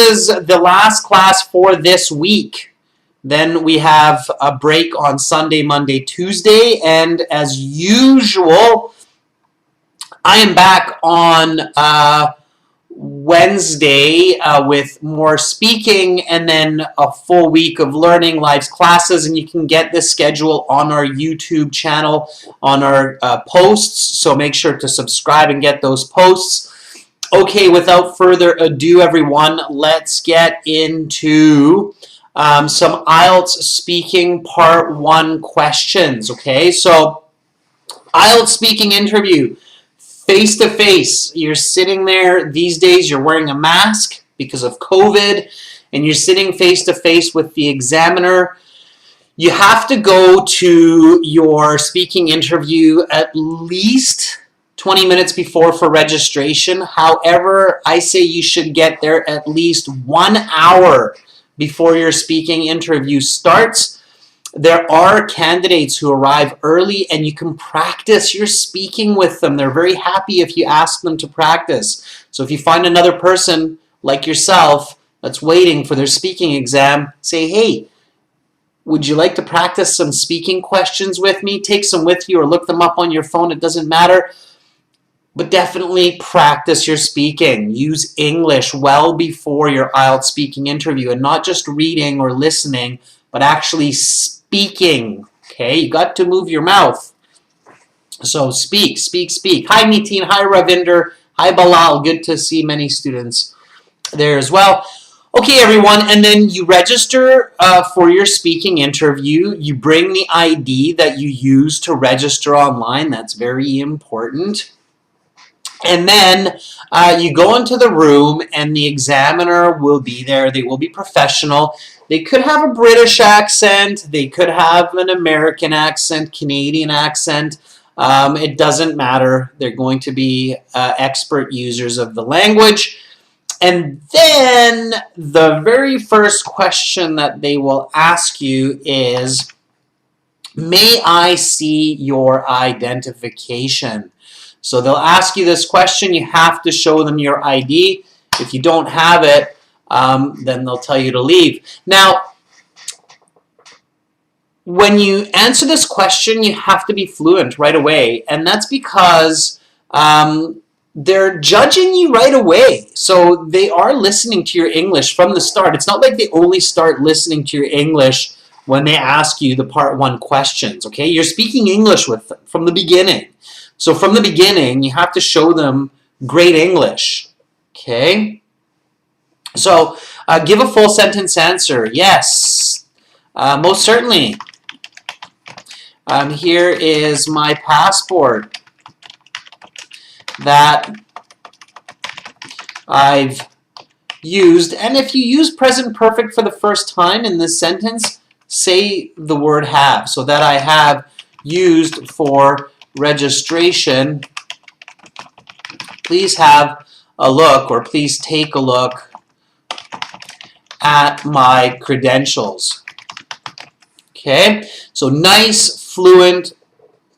is the last class for this week. Then we have a break on Sunday, Monday, Tuesday, and as usual, I am back on Wednesday with more speaking and then a full week of learning live classes, and you can get this schedule on our YouTube channel on our posts, so make sure to subscribe and get those posts. Okay, without further ado, everyone, let's get into some IELTS speaking part 1 questions. Okay, so IELTS speaking interview. Face-to-face, you're sitting there. These days you're wearing a mask because of COVID, and you're sitting face-to-face with the examiner. You have to go to your speaking interview at least 20 minutes before for registration. However, I say you should get there at least 1 hour before your speaking interview starts. There are candidates who arrive early and you can practice your speaking with them. They're very happy if you ask them to practice. So if you find another person like yourself that's waiting for their speaking exam, say, hey, would you like to practice some speaking questions with me? Take some with you or look them up on your phone. It doesn't matter. But definitely practice your speaking. Use English well before your IELTS speaking interview, and not just reading or listening, but actually speaking. Okay, you got to move your mouth. So speak, speak, speak. Hi Nitin, hi Ravinder, hi Balal. Good to see many students there as well. Okay, everyone, and then you register for your speaking interview. You bring the ID that you use to register online. That's very important. And then you go into the room and the examiner will be there. They will be professional. They could have a British accent. They could have an American accent, Canadian accent. It doesn't matter. They're going to be expert users of the language. And then the very first question that they will ask you is, may I see your identification? So they'll ask you this question. You have to show them your ID. If you don't have it, then they'll tell you to leave. Now, when you answer this question, you have to be fluent right away. And that's because they're judging you right away. So they are listening to your English from the start. It's not like they only start listening to your English when they ask you the part 1 questions. Okay, you're speaking English with them from the beginning. So from the beginning, you have to show them great English, okay? So give a full sentence answer. Yes, most certainly. Here is my passport that I've used. And if you use present perfect for the first time in this sentence, say the word have. So that I have used for registration. Please have a look, or please take a look at my credentials. Okay, so nice, fluent,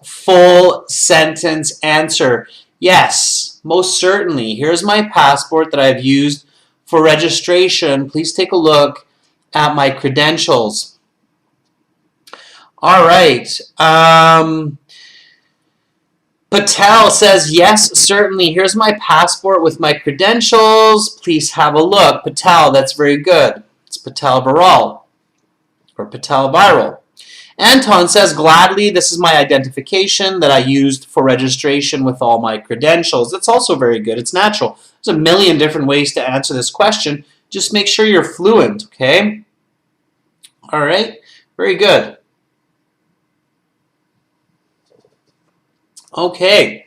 full sentence answer. Yes, most certainly. Here's my passport that I've used for registration. Please take a look at my credentials. All right. Patel says, yes, certainly. Here's my passport with my credentials. Please have a look. Patel, that's very good. It's Patel Viral, or Patel Viral. Anton says, gladly, this is my identification that I used for registration with all my credentials. That's also very good. It's natural. There's a million different ways to answer this question. Just make sure you're fluent, okay? All right, very good. Okay,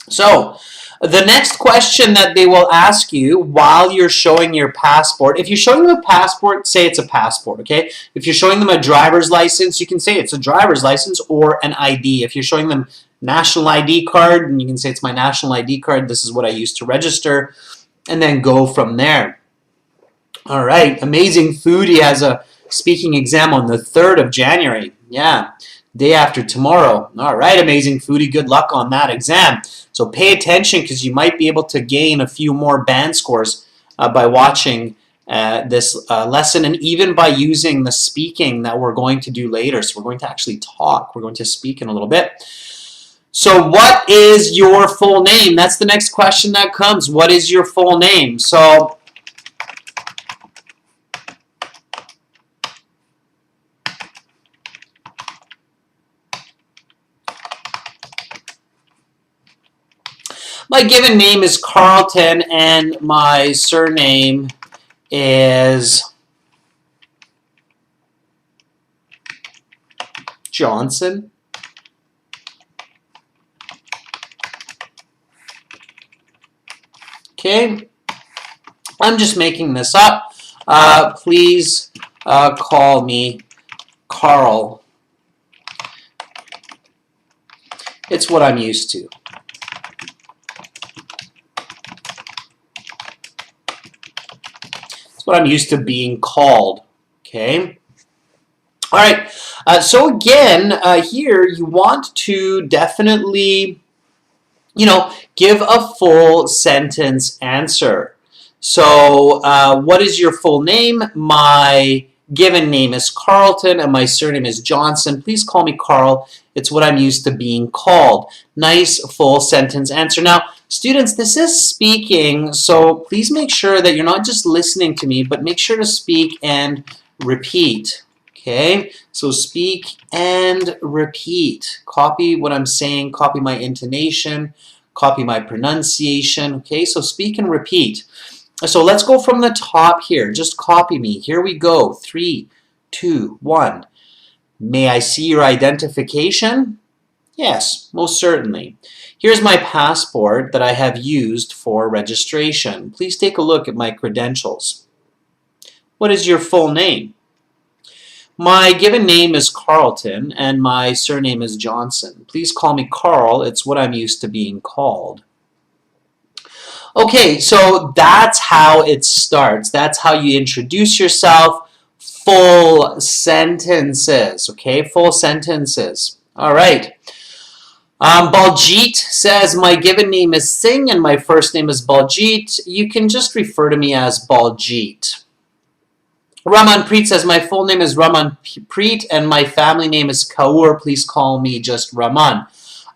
so the next question that they will ask you while you're showing your passport, if you're showing them a passport, say it's a passport, okay? If you're showing them a driver's license, you can say it's a driver's license or an ID. If you're showing them national ID card, and you can say it's my national ID card, this is what I used to register, and then go from there. All right, Amazing Foodie has a speaking exam on the 3rd of January. Yeah. Day after tomorrow. All right, Amazing Foodie, good luck on that exam. So pay attention because you might be able to gain a few more band scores by watching this lesson, and even by using the speaking that we're going to do later. So we're going to actually talk. We're going to speak in a little bit. So what is your full name? That's the next question that comes. What is your full name? So my given name is Carlton, and my surname is Johnson. Okay, I'm just making this up. Please call me Carl. It's what I'm used to. It's what I'm used to being called. Okay. All right. So again, here you want to definitely, give a full sentence answer. So what is your full name? My given name is Carlton, and my surname is Johnson. Please call me Carl. It's what I'm used to being called. Nice full sentence answer. Now, students, this is speaking, so please make sure that you're not just listening to me, but make sure to speak and repeat. Okay, so speak and repeat. Copy what I'm saying, copy my intonation, copy my pronunciation. Okay, so speak and repeat. So let's go from the top here. Just copy me. Here we go. 3, 2, 1. May I see your identification? Yes, most certainly. Here's my passport that I have used for registration. Please take a look at my credentials. What is your full name? My given name is Carlton, and my surname is Johnson. Please call me Carl. It's what I'm used to being called. Okay, so that's how it starts. That's how you introduce yourself. Full sentences, okay? Full sentences. All right. Baljit says, my given name is Singh, and my first name is Baljit. You can just refer to me as Baljit. Ramanpreet says, my full name is Ramanpreet and my family name is Kaur. Please call me just Raman.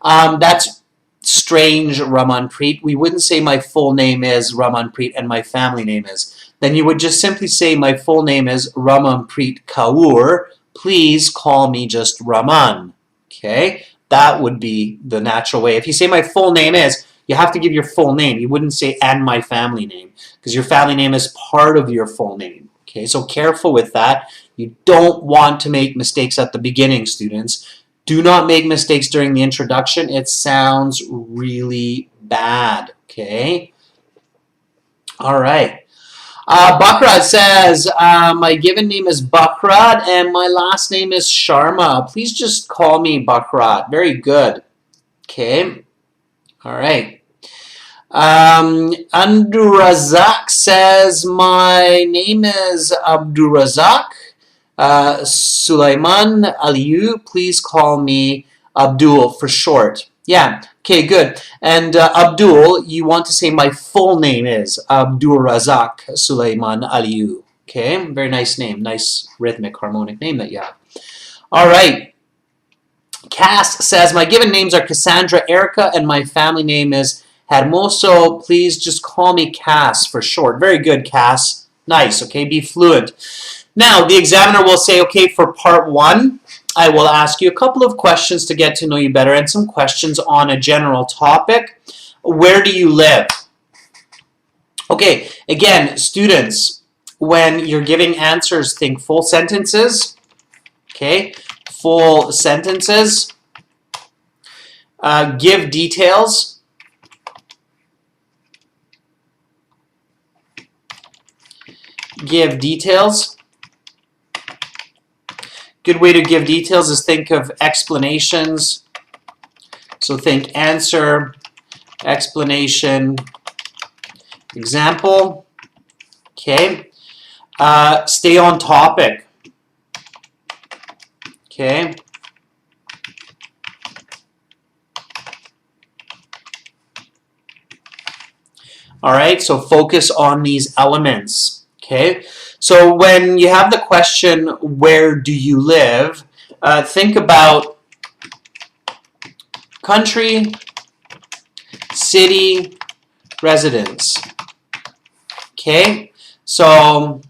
That's strange, Ramanpreet. We wouldn't say my full name is Ramanpreet and my family name is. Then you would just simply say my full name is Ramanpreet Kaur. Please call me just Raman. Okay? That would be the natural way. If you say my full name is, you have to give your full name. You wouldn't say and my family name because your family name is part of your full name. Okay, so careful with that. You don't want to make mistakes at the beginning, students. Do not make mistakes during the introduction. It sounds really bad, okay? All right. Bakrad says, my given name is Bakrad and my last name is Sharma. Please just call me Bakrad. Very good. Okay. All right. Abdurazak says, my name is Abdurazak Sulaiman Aliyu. Please call me Abdul for short. Yeah, okay, good. And Abdul, you want to say my full name is Abdurazak Sulaiman Aliyu. Okay, very nice name. Nice rhythmic, harmonic name that you have. All right. Cass says, my given names are Cassandra Erica and my family name is Hermoso. Please just call me Cass for short. Very good, Cass. Nice, okay, be fluent. Now, the examiner will say, okay, for part 1, I will ask you a couple of questions to get to know you better and some questions on a general topic. Where do you live? Okay, again, students, when you're giving answers, think full sentences. Okay, full sentences. Give details. Give details. Good way to give details is think of explanations. So think answer, explanation, example. Okay. Stay on topic. Okay. All right, so focus on these elements. Okay, so when you have the question, where do you live? Think about country, city, residence. Okay, so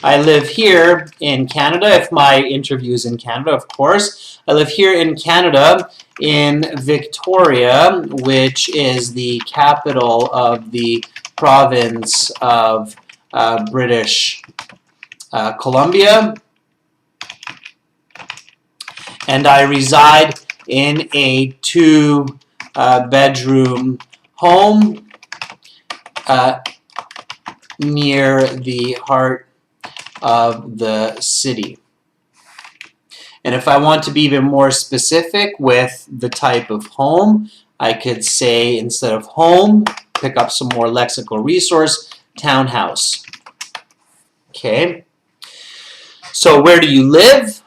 I live here in Canada, if my interview is in Canada, of course. I live here in Canada, in Victoria, which is the capital of the province of British Columbia. And I reside in a two-bedroom home near the heart of the city. And if I want to be even more specific with the type of home, I could say, instead of home, pick up some more lexical resource, townhouse. Okay. So where do you live?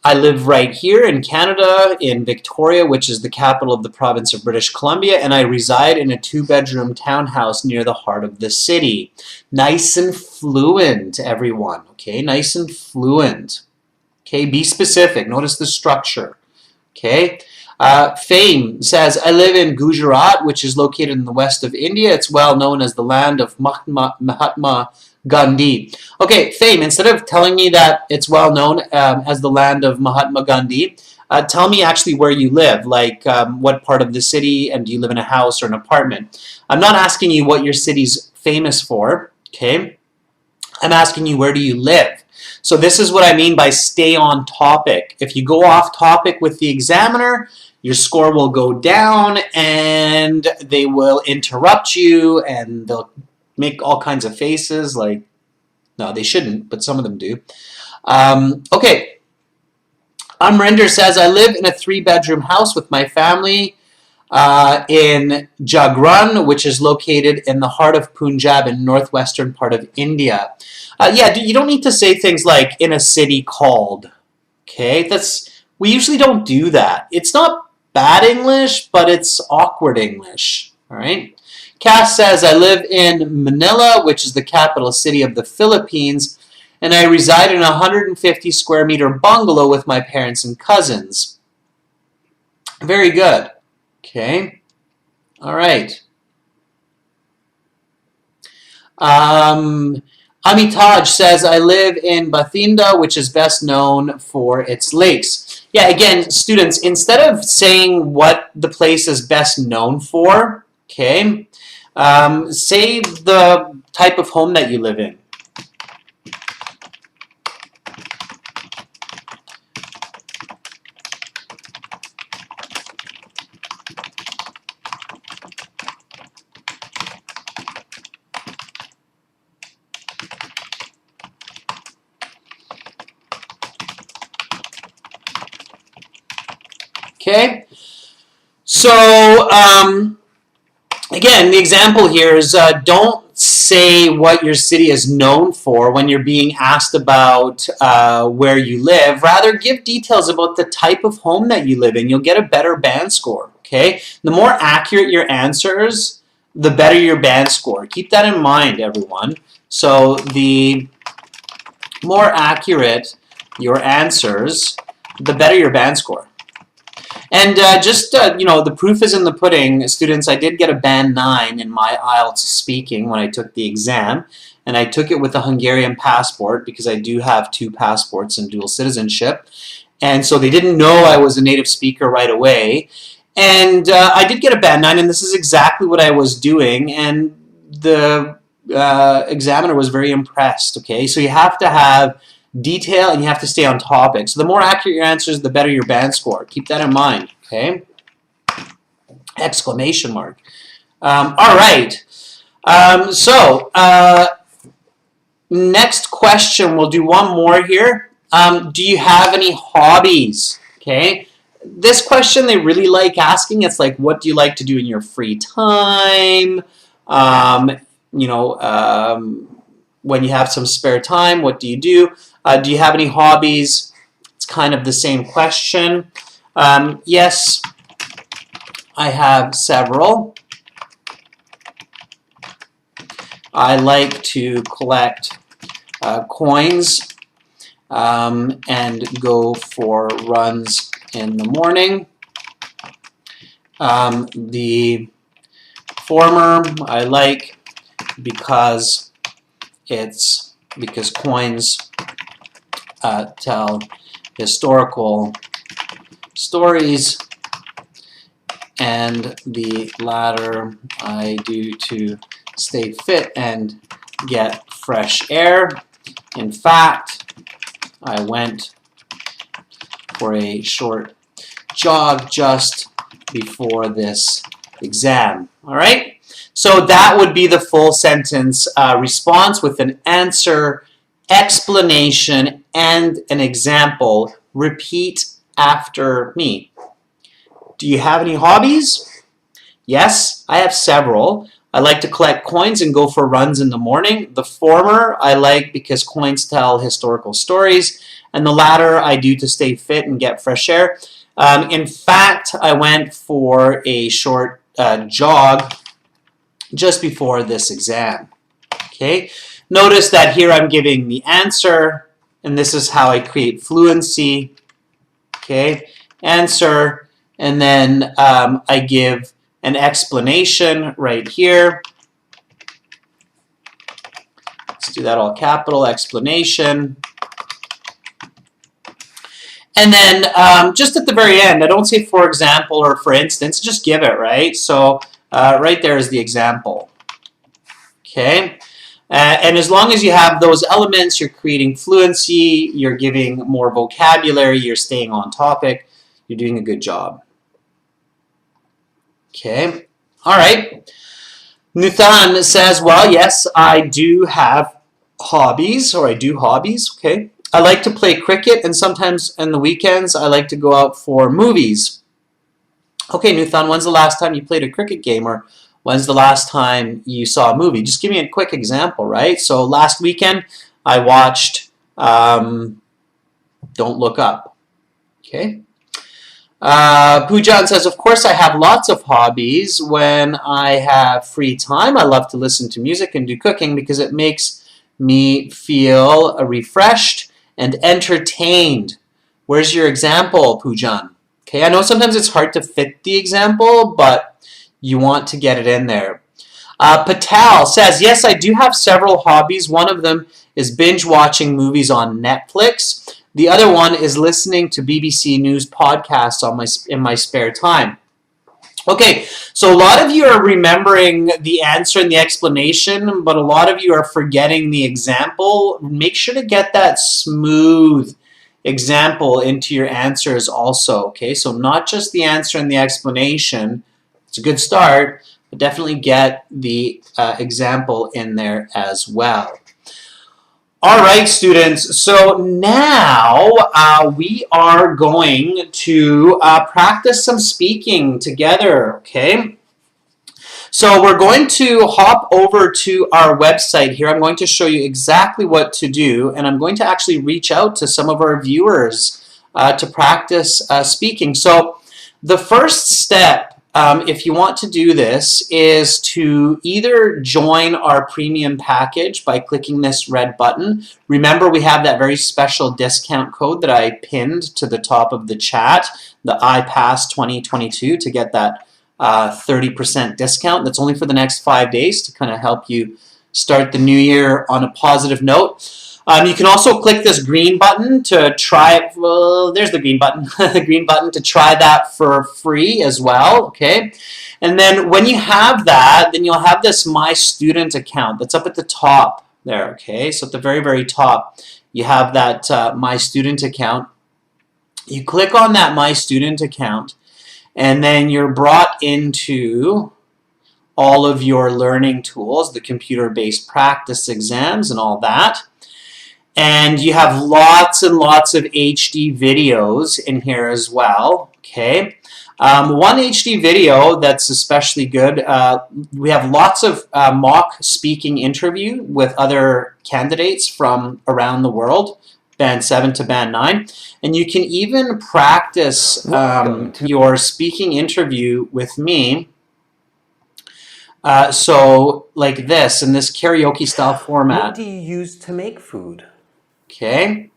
I live right here in Canada, in Victoria, which is the capital of the province of British Columbia, and I reside in a two-bedroom townhouse near the heart of the city. Nice and fluent, everyone, okay? Nice and fluent. Okay, be specific. Notice the structure, okay? Fame says, I live in Gujarat, which is located in the west of India. It's well known as the land of Mahatma Gandhi. Okay, Fame, instead of telling me that it's well known as the land of Mahatma Gandhi, tell me actually where you live, like what part of the city, and do you live in a house or an apartment? I'm not asking you what your city's famous for, okay? I'm asking you, where do you live? So this is what I mean by stay on topic. If you go off topic with the examiner, your score will go down and they will interrupt you and they'll make all kinds of faces like, no, they shouldn't, but some of them do. Okay. Amrinder says, I live in a three-bedroom house with my family in Jagran, which is located in the heart of Punjab in northwestern part of India. Yeah, you don't need to say things like in a city called. Okay, we usually don't do that. It's not bad English, but it's awkward English. All right. Cass says, I live in Manila, which is the capital city of the Philippines, and I reside in a 150 square meter bungalow with my parents and cousins. Very good. Okay. All right. Amitaj says, I live in Bathinda, which is best known for its lakes. Yeah, again, students, instead of saying what the place is best known for, okay, say the type of home that you live in. Okay, so again, the example here is don't say what your city is known for when you're being asked about where you live. Rather, give details about the type of home that you live in. You'll get a better band score, okay? The more accurate your answers, the better your band score. Keep that in mind, everyone. So the more accurate your answers, the better your band score. And you know, the proof is in the pudding. Students, I did get a band 9 in my IELTS speaking when I took the exam. And I took it with a Hungarian passport because I do have 2 passports and dual citizenship. And so they didn't know I was a native speaker right away. And I did get a band 9, and this is exactly what I was doing. And the examiner was very impressed, okay? So you have to have detail and you have to stay on topic. So the more accurate your answers, the better your band score. Keep that in mind, okay? Exclamation mark. All right. Next question. We'll do one more here. Do you have any hobbies? Okay. This question they really like asking. It's like, what do you like to do in your free time? You know, when you have some spare time, what do you do? Do you have any hobbies? It's kind of the same question. Yes, I have several. I like to collect coins and go for runs in the morning. The former I like because coins tell historical stories, and the latter I do to stay fit and get fresh air. In fact, I went for a short jog just before this exam. All right? So that would be the full sentence response with an answer, explanation, and an example. Repeat after me. Do you have any hobbies? Yes, I have several. I like to collect coins and go for runs in the morning. The former I like because coins tell historical stories, and the latter I do to stay fit and get fresh air. In fact, I went for a short jog just before this exam. Okay, notice that here I'm giving the answer, and this is how I create fluency. Okay, answer, and then I give an explanation right here. Let's do that all capital, explanation. And then just at the very end, I don't say for example or for instance, just give it, right? So right there is the example. Okay? And as long as you have those elements, you're creating fluency, you're giving more vocabulary, you're staying on topic, you're doing a good job. Okay? All right. Nuthan says, well, yes, I do have hobbies, or I do hobbies. Okay? I like to play cricket, and sometimes on the weekends I like to go out for movies. Okay, Nuthan, when's the last time you played a cricket game, or when's the last time you saw a movie? Just give me a quick example, right? So last weekend I watched Don't Look Up. Okay. Pujan says, of course I have lots of hobbies. When I have free time, I love to listen to music and do cooking because it makes me feel refreshed and entertained. Where's your example, Pujan? Okay, I know sometimes it's hard to fit the example, but you want to get it in there. Patel says, yes, I do have several hobbies. One of them is binge watching movies on Netflix. The other one is listening to BBC News podcasts in my spare time. Okay, so a lot of you are remembering the answer and the explanation, but a lot of you are forgetting the example. Make sure to get that smooth example into your answers also, okay? So not just the answer and the explanation. It's a good start, but definitely get the example in there as well. All right, students, so now we are going to practice some speaking together, okay? So we're going to hop over to our website here. I'm going to show you exactly what to do, and I'm going to actually reach out to some of our viewers to practice speaking. So the first step, if you want to do this, is to either join our premium package by clicking this red button. Remember, we have that very special discount code that I pinned to the top of the chat, the IPASS 2022, to get that 30% discount. That's only for the next 5 days to kind of help you start the new year on a positive note. You can also click this green button to try it. Well, there's the green button. The green button to try that for free as well, okay? And then when you have that, then you'll have this My Student account that's up at the top there, okay? So at the very, very top, you have that My Student account. You click on that My Student account, and then you're brought into all of your learning tools, the computer-based practice exams and all that. And you have lots and lots of HD videos in here as well, okay? One HD video that's especially good, we have lots of mock speaking interview with other candidates from around the world, Band 7 to Band 9. And you can even practice your speaking interview with me So like this, in this karaoke style format. What do you use to make food? Okay.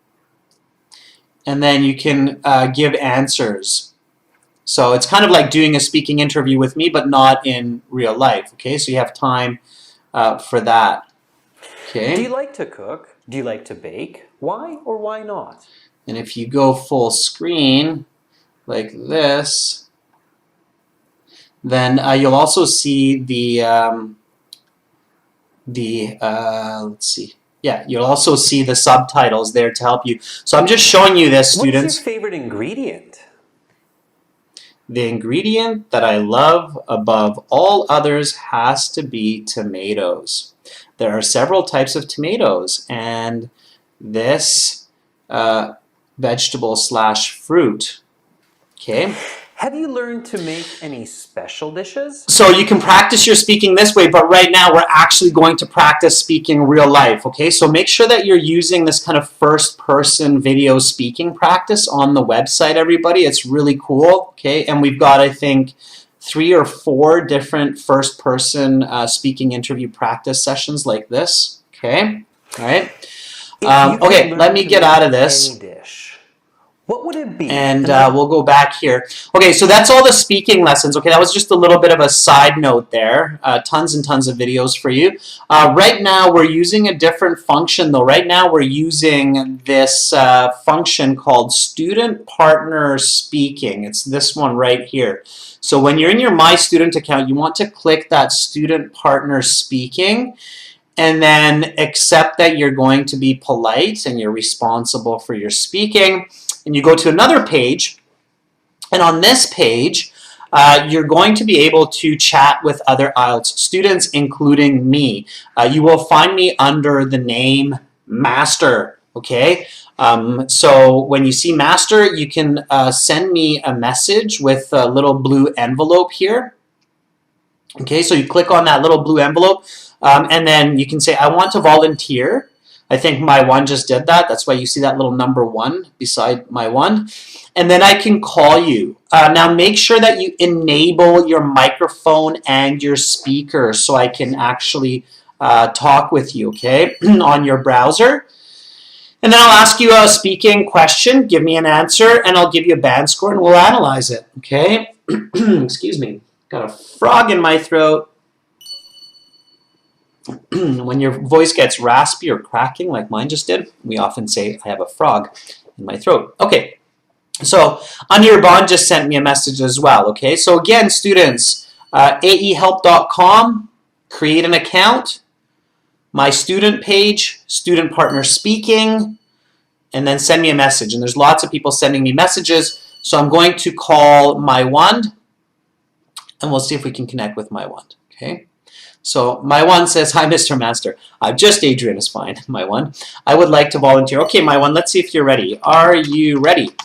And then you can give answers. So it's kind of like doing a speaking interview with me, but not in real life. Okay, so you have time for that. Okay. Do you like to cook? Do you like to bake? Why or why not? And if you go full screen like this, then you'll also see let's see. Yeah, you'll also see the subtitles there to help you. So I'm just showing you this, students. What's your favorite ingredient? The ingredient that I love above all others has to be tomatoes. There are several types of tomatoes, and this vegetable slash fruit, okay? Have you learned to make any special dishes? So you can practice your speaking this way, but right now we're actually going to practice speaking real life, okay? So make sure that you're using this kind of first-person video speaking practice on the website, everybody. It's really cool, okay? And we've got, I think, 3 or 4 different first-person speaking interview practice sessions like this, okay? All right? Okay, let me get out of this. What would it be? And we'll go back here. Okay, so that's all the speaking lessons. Okay, that was just a little bit of a side note there. Tons and tons of videos for you. Right now, we're using a different function, though. Right now, we're using this function called Student Partner Speaking. It's this one right here. So when you're in your My Student account, you want to click that Student Partner Speaking, and then accept that you're going to be polite and you're responsible for your speaking. And you go to another page, and on this page, you're going to be able to chat with other IELTS students, including me. You will find me under the name Master, okay? So when you see Master, you can send me a message with a little blue envelope here. Okay, so you click on that little blue envelope, and then you can say, I want to volunteer. I think my one just did that. That's why you see that little number 1 beside my one. And then I can call you. Now make sure that you enable your microphone and your speaker so I can actually talk with you, okay, on your browser. And then I'll ask you a speaking question, give me an answer, and I'll give you a band score and we'll analyze it, okay? Excuse me. Got a frog in my throat. When your voice gets raspy or cracking like mine just did, we often say, I have a frog in my throat. Okay, so Anir Bond just sent me a message as well. Okay, so again, students, aehelp.com, create an account, my student page, student partner speaking, and then send me a message. And there's lots of people sending me messages, so I'm going to call my one, and we'll see if we can connect with my one. Okay. So my one says, hi, Mr. Master. Just Adrian is fine, my one. I would like to volunteer. Okay, my one, let's see if you're ready. Are you ready?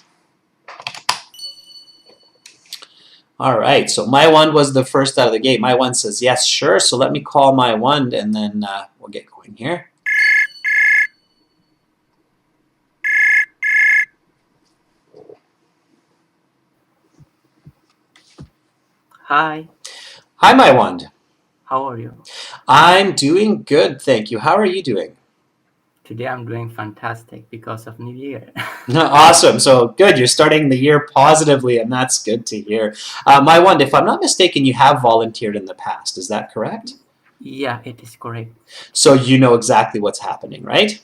All right, so my one was the first out of the gate. My one says, yes, sure. So let me call my one, and then we'll get going here. Hi. Hi, my one. How are you? I'm doing good, thank you. How are you doing? Today I'm doing fantastic because of New Year. Awesome. So good. You're starting the year positively, and that's good to hear. My one, if I'm not mistaken, you have volunteered in the past. Is that correct? Yeah, it is correct. So you know exactly what's happening, right?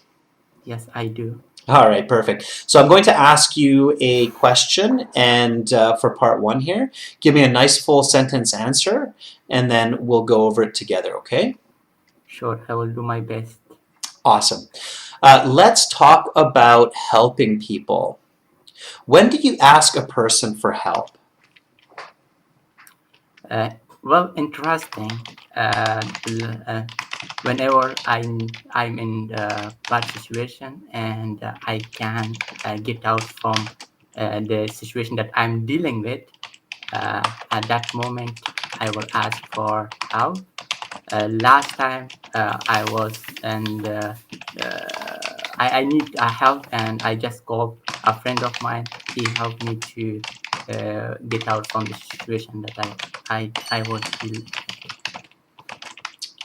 Yes, I do. All right, perfect. So I'm going to ask you a question, and for part 1 here, give me a nice full sentence answer, and then we'll go over it together, okay? Sure, I will do my best. Awesome. Let's talk about helping people. When do you ask a person for help? Well, interesting. Whenever I'm in a bad situation and I can get out from the situation that I'm dealing with, at that moment I will ask for help. Last time I was and I need help, and I just called a friend of mine. He helped me to get out from the situation that I was in.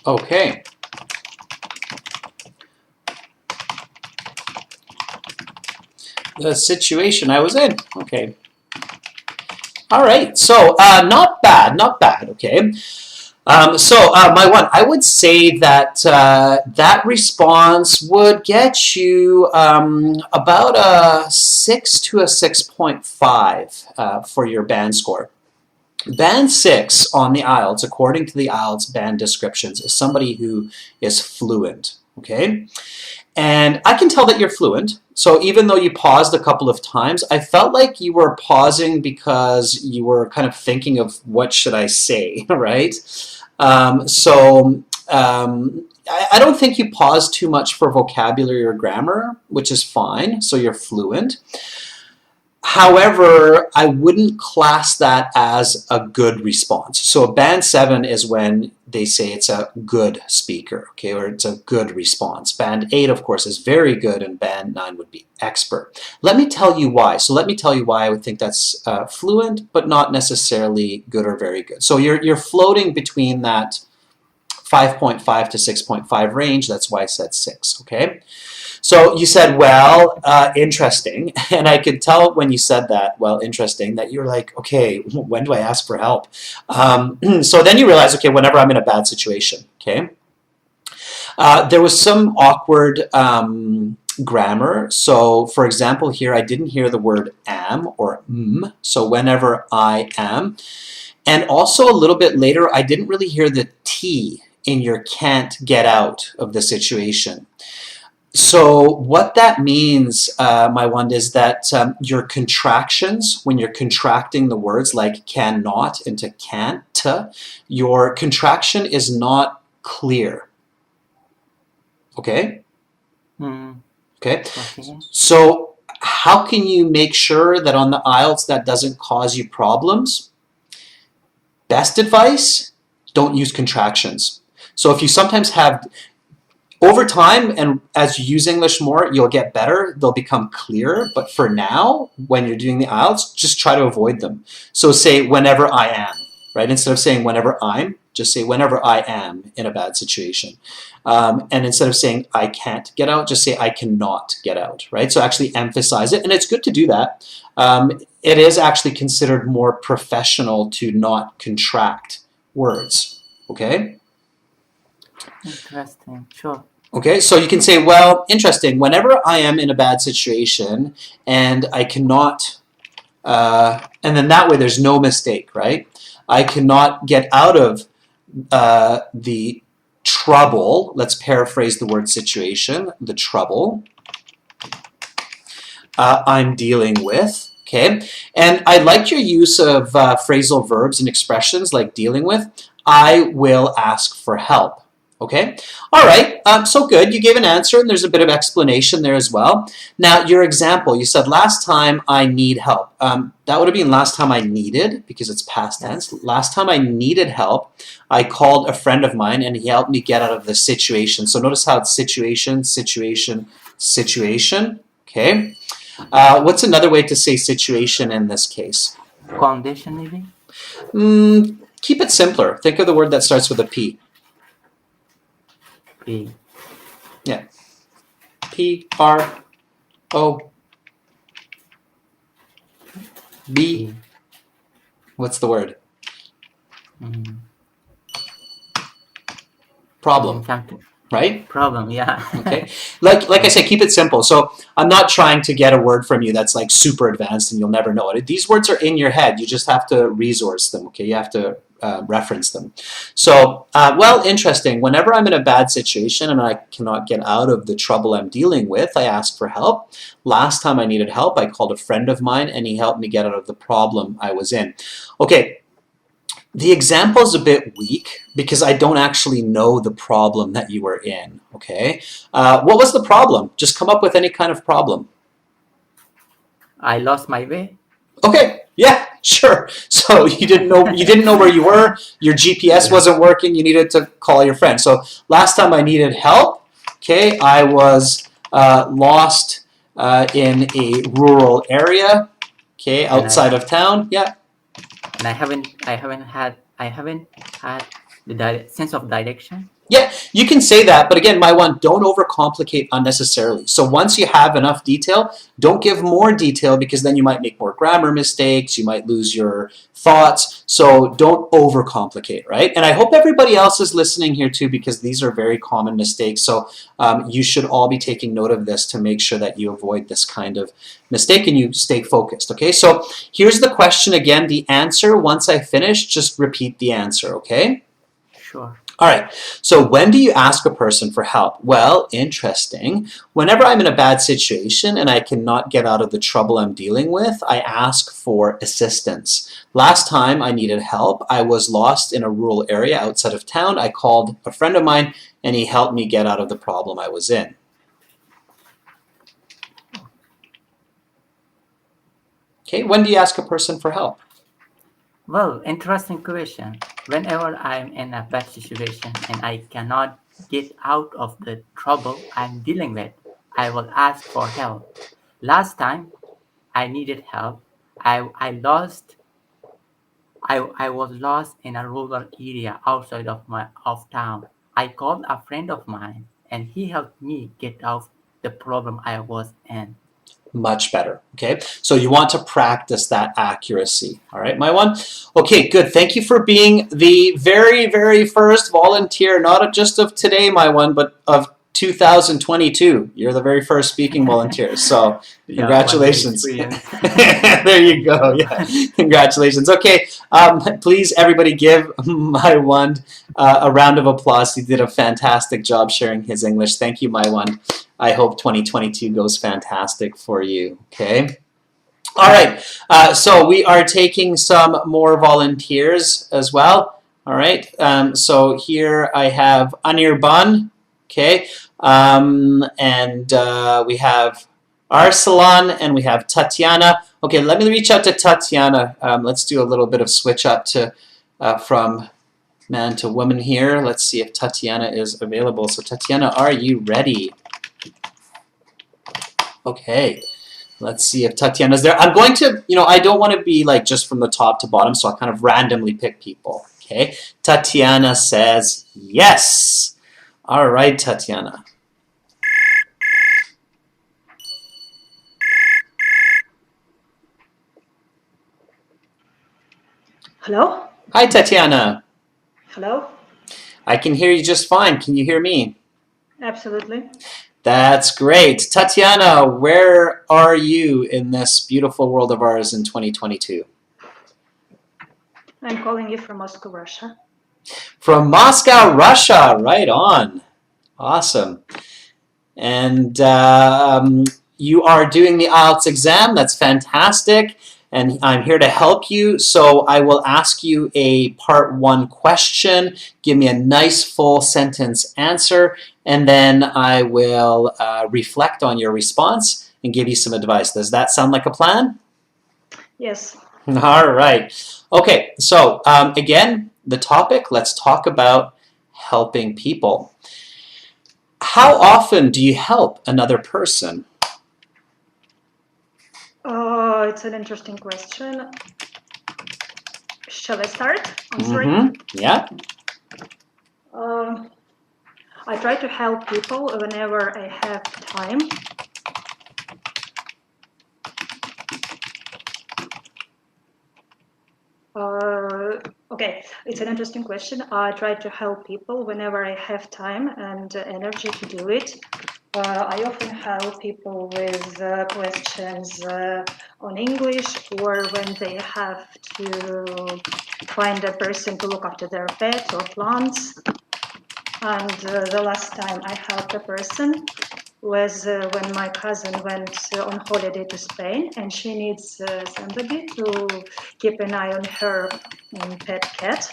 Okay. The situation I was in. Okay. All right. So not bad, not bad. Okay. My one, I would say that that response would get you about a 6 to a 6.5 for your band score. Band 6 on the IELTS, according to the IELTS band descriptions, is somebody who is fluent. Okay. And I can tell that you're fluent. So even though you paused a couple of times, I felt like you were pausing because you were kind of thinking of what should I say, right? I don't think you paused too much for vocabulary or grammar, which is fine. So you're fluent. However, I wouldn't class that as a good response. So a band 7 is when they say it's a good speaker, okay, or it's a good response. Band 8, of course, is very good, and band 9 would be expert. Let me tell you why. So let me tell you why I would think that's fluent, but not necessarily good or very good. So you're floating between that 5.5 to 6.5 range. That's why I said 6, okay? So you said, well, interesting. And I could tell when you said that, well, interesting, that you were like, okay, when do I ask for help? So then you realize, okay, whenever I'm in a bad situation, okay? There was some awkward grammar. So for example, here, I didn't hear the word am or so whenever I am. And also a little bit later, I didn't really hear the T in your can't get out of the situation. So what that means, my one, is that your contractions, when you're contracting the words like cannot into can't, your contraction is not clear. Okay? Okay? So how can you make sure that on the IELTS that doesn't cause you problems? Best advice, don't use contractions. So if you sometimes have... Over time, and as you use English more, you'll get better. They'll become clearer. But for now, when you're doing the IELTS, just try to avoid them. So say whenever I am, right? Instead of saying whenever I'm, just say whenever I am in a bad situation. And instead of saying I can't get out, just say I cannot get out, right? So actually emphasize it. And it's good to do that. It is actually considered more professional to not contract words, okay? Interesting, sure. Okay, so you can say, well, interesting, whenever I am in a bad situation and I cannot, and then that way there's no mistake, right? I cannot get out of the trouble, let's paraphrase the word situation, the trouble I'm dealing with, okay? And I like your use of phrasal verbs and expressions like dealing with. I will ask for help. Okay, all right, so good. You gave an answer and there's a bit of explanation there as well. Now, your example, you said last time I need help. That would have been last time I needed, because it's past tense. Last time I needed help, I called a friend of mine and he helped me get out of the situation. So notice how it's situation, situation, situation, okay? What's another way to say situation in this case? Condition, maybe? Keep it simpler. Think of the word that starts with a P. P. Yeah. P-R-O. B. What's the word? Problem. Right? Problem, yeah. Okay. Like I said, keep it simple. So I'm not trying to get a word from you that's like super advanced and you'll never know it. These words are in your head. You just have to resource them. Okay. You have to reference them. So, well, interesting. Whenever I'm in a bad situation and I cannot get out of the trouble I'm dealing with, I ask for help. Last time I needed help, I called a friend of mine and he helped me get out of the problem I was in. Okay. The example is a bit weak because I don't actually know the problem that you were in, okay? What was the problem? Just come up with any kind of problem. I lost my way. Okay, yeah, sure. So you didn't know where you were, your GPS wasn't working, you needed to call your friend. So last time I needed help, okay, I was lost in a rural area, okay, outside of town, yeah. And I haven't had the sense of direction. Yeah, you can say that, but again, my one, don't overcomplicate unnecessarily. So once you have enough detail, don't give more detail because then you might make more grammar mistakes, you might lose your thoughts. So don't overcomplicate, right? And I hope everybody else is listening here too because these are very common mistakes. So you should all be taking note of this to make sure that you avoid this kind of mistake and you stay focused, okay? So here's the question again, the answer, once I finish, just repeat the answer, okay? Sure. All right, so when do you ask a person for help? Well, interesting. Whenever I'm in a bad situation and I cannot get out of the trouble I'm dealing with, I ask for assistance. Last time I needed help, I was lost in a rural area outside of town. I called a friend of mine and he helped me get out of the problem I was in. Okay, when do you ask a person for help? Well, interesting question. Whenever I'm in a bad situation and I cannot get out of the trouble I'm dealing with, I will ask for help. Last time I needed help, I was lost in a rural area outside of town. I called a friend of mine and he helped me get out of the problem I was in. Much better, okay? So you want to practice that accuracy, all right, my one? Okay, good. Thank you for being the very, very first volunteer, not just of today, my one, but of 2022. You're the very first speaking volunteer, so Yeah, quite an congratulations. experience. There you go, yeah, congratulations. Okay, please, everybody give my one a round of applause. He did a fantastic job sharing his English. Thank you, my one. I hope 2022 goes fantastic for you, okay? All right, so we are taking some more volunteers as well, all right? So here I have Anirban, okay? And we have Arsalan and we have Tatiana. Okay, let me reach out to Tatiana. Let's do a little bit of switch up to from man to woman here. Let's see if Tatiana is available. So Tatiana, are you ready? Okay, let's see if Tatiana's there. I'm going to, I don't want to be like just from the top to bottom, so I kind of randomly pick people. Okay, Tatiana says yes. All right, Tatiana. Hello? Hi, Tatiana. Hello? I can hear you just fine. Can you hear me? Absolutely. That's great. Tatiana, where are you in this beautiful world of ours in 2022? I'm calling you from Moscow, Russia. From Moscow, Russia. Right on. Awesome. And you are doing the IELTS exam. That's fantastic. And I'm here to help you. So I will ask you a part 1 question. Give me a nice full sentence answer. And then I will reflect on your response and give you some advice. Does that sound like a plan? Yes. All right. Okay, so again, the topic, let's talk about helping people. How often do you help another person? It's an interesting question. Shall I start answering? Yeah. I try to help people whenever I have time. Okay, it's an interesting question. I try to help people whenever I have time and energy to do it. I often help people with questions on English or when they have to find a person to look after their pet or plants. And the last time I helped a person was when my cousin went on holiday to Spain and she needs somebody to keep an eye on her pet cat,